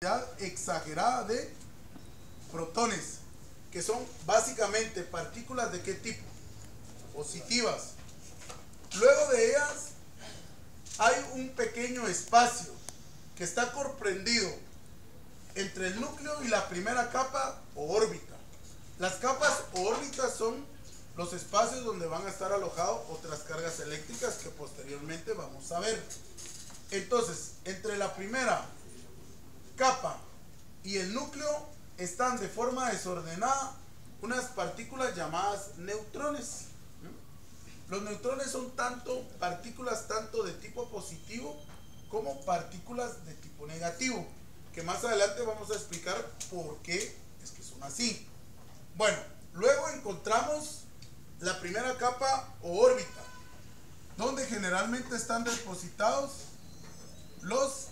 cantidad exagerada de protones, que son básicamente partículas de qué tipo, positivas. Luego de ellas hay un pequeño espacio que está comprendido entre el núcleo y la primera capa o órbita. Las capas o órbitas son los espacios donde van a estar alojados otras cargas eléctricas que posteriormente vamos a ver. Entonces, entre la primera capa y el núcleo están de forma desordenada unas partículas llamadas neutrones. Los neutrones son partículas tanto de tipo positivo como partículas de tipo negativo, que más adelante vamos a explicar por qué es que son así. Bueno, luego encontramos la primera capa o órbita, donde generalmente están depositados los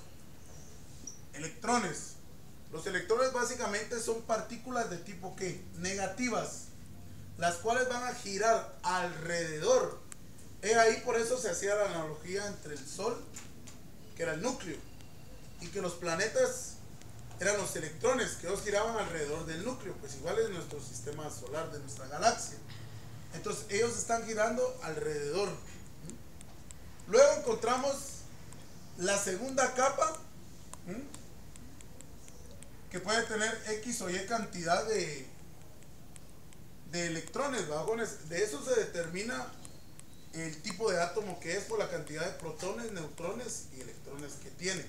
electrones. Los electrones básicamente son partículas de tipo ¿qué? Negativas, las cuales van a girar alrededor. Ahí por eso se hacía la analogía entre el Sol, que era el núcleo, y que los planetas eran los electrones, que ellos giraban alrededor del núcleo, pues igual es nuestro sistema solar, de nuestra galaxia. Entonces ellos están girando alrededor. Luego encontramos la segunda capa, que puede tener X o Y cantidad de electrones, vagones. De eso se determina el tipo de átomo que es por la cantidad de protones, neutrones y electrones que tiene.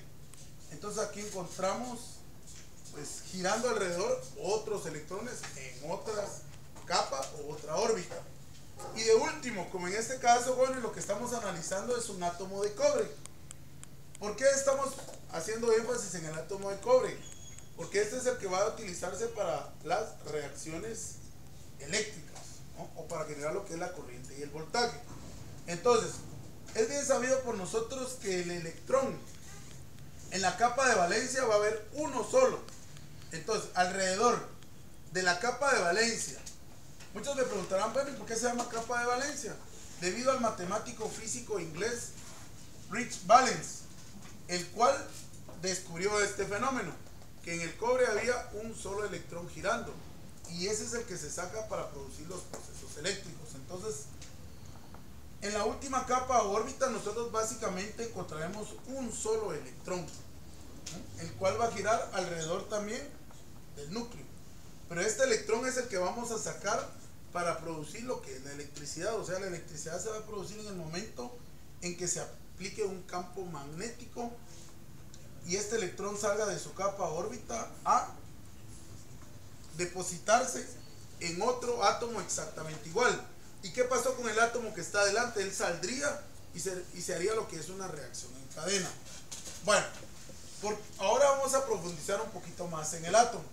Entonces aquí encontramos, pues, girando alrededor otros electrones en otras capa o otra órbita. Y de último, como en este caso, bueno, lo que estamos analizando es un átomo de cobre. ¿Por qué estamos haciendo énfasis en el átomo de cobre? Porque este es el que va a utilizarse para las reacciones eléctricas, ¿no? O para generar lo que es la corriente y el voltaje. Entonces, es bien sabido por nosotros que el electrón en la capa de valencia va a haber uno solo. Entonces, alrededor de la capa de valencia, muchos me preguntarán, bueno, ¿y por qué se llama capa de valencia? Debido al matemático físico inglés Rich Valens, el cual descubrió este fenómeno, que en el cobre había un solo electrón girando, y ese es el que se saca para producir los procesos eléctricos. Entonces, en la última capa o órbita nosotros básicamente encontraremos un solo electrón, el cual va a girar alrededor también del núcleo. Pero este electrón es el que vamos a sacar para producir lo que es la electricidad. O sea, la electricidad se va a producir en el momento en que se aplique un campo magnético y este electrón salga de su capa o órbita a depositarse en otro átomo exactamente igual. ¿Y qué pasó con el átomo que está adelante? Él saldría y se haría lo que es una reacción en cadena. Bueno, ahora vamos a profundizar un poquito más en el átomo.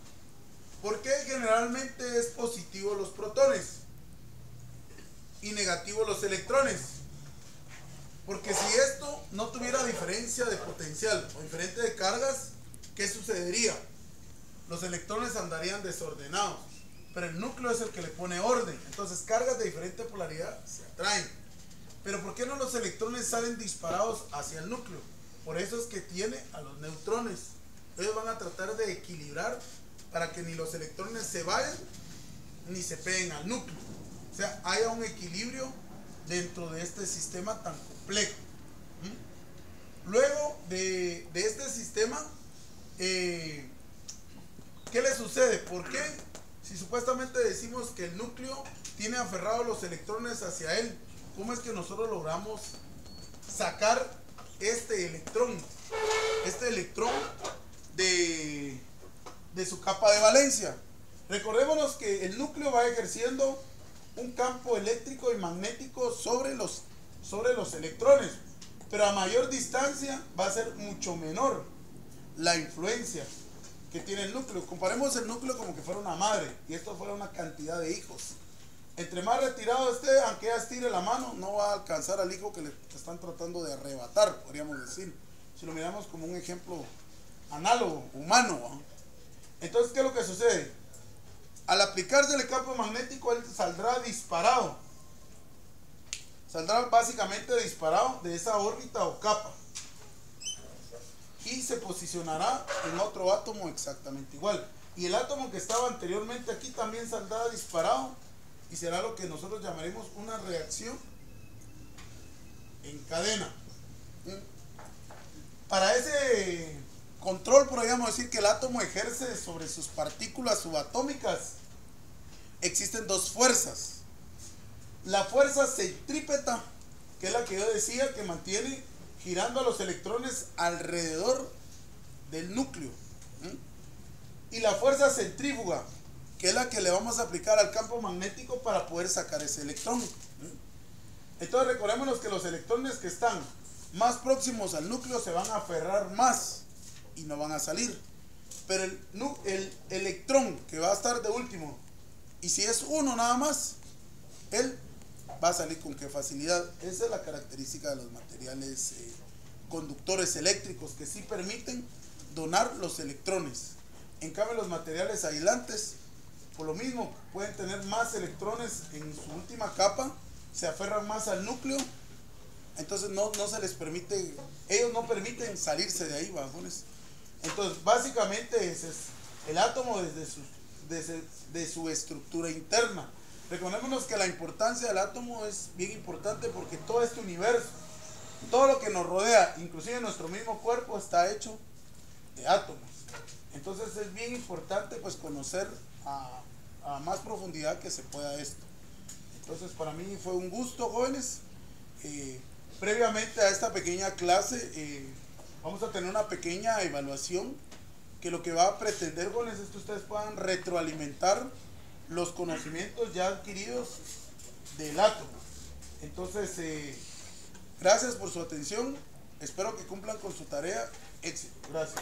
¿Por qué generalmente es positivo los protones y negativo los electrones? Porque si esto no tuviera diferencia de potencial o diferencia de cargas, ¿qué sucedería? Los electrones andarían desordenados, pero el núcleo es el que le pone orden. Entonces cargas de diferente polaridad se atraen. Pero ¿por qué no los electrones salen disparados hacia el núcleo? Por eso es que tiene a los neutrones. Ellos van a tratar de equilibrar para que ni los electrones se vayan ni se peguen al núcleo. O sea, haya un equilibrio dentro de este sistema tan complejo. Luego de este sistema, ¿qué le sucede? ¿Por qué? Si supuestamente decimos que el núcleo tiene aferrados los electrones hacia él, ¿cómo es que nosotros logramos sacar este electrón de su capa de valencia? Recordémonos que el núcleo va ejerciendo un campo eléctrico y magnético sobre los electrones, pero a mayor distancia va a ser mucho menor la influencia que tiene el núcleo. Comparemos el núcleo como que fuera una madre y esto fuera una cantidad de hijos. Entre más retirado esté, aunque ella estire la mano, no va a alcanzar al hijo que le están tratando de arrebatar, podríamos decir, si lo miramos como un ejemplo análogo, humano, ¿no? Entonces, ¿qué es lo que sucede? Al aplicarse el campo magnético, él saldrá disparado. Saldrá básicamente disparado de esa órbita o capa. y se posicionará en otro átomo exactamente igual. Y el átomo que estaba anteriormente aquí también saldrá disparado y será lo que nosotros llamaremos una reacción en cadena. Para ese control podríamos decir que el átomo ejerce sobre sus partículas subatómicas. Existen dos fuerzas. La fuerza centrípeta, que es la que yo decía, que mantiene girando a los electrones alrededor del núcleo. Y la fuerza centrífuga, que es la que le vamos a aplicar al campo magnético para poder sacar ese electrón. Entonces recordémonos que los electrones que están más próximos al núcleo se van a aferrar más y no van a salir. Pero el electrón que va a estar de último, y si es uno nada más, él va a salir con qué facilidad. Esa es la característica de los materiales conductores eléctricos, que sí permiten donar los electrones. En cambio, los materiales aislantes, por lo mismo, pueden tener más electrones en su última capa, se aferran más al núcleo, entonces no se les permite, ellos no permiten salirse de ahí, bajones. Entonces, básicamente ese es el átomo desde su estructura interna. Recordémonos que la importancia del átomo es bien importante porque todo este universo, todo lo que nos rodea, inclusive nuestro mismo cuerpo, está hecho de átomos. Entonces es bien importante pues conocer a más profundidad que se pueda esto. Entonces para mí fue un gusto, jóvenes. Previamente a esta pequeña clase vamos a tener una pequeña evaluación que lo que va a pretender, jóvenes, es que ustedes puedan retroalimentar los conocimientos ya adquiridos del átomo. Entonces, gracias por su atención. Espero que cumplan con su tarea. Éxito. Gracias.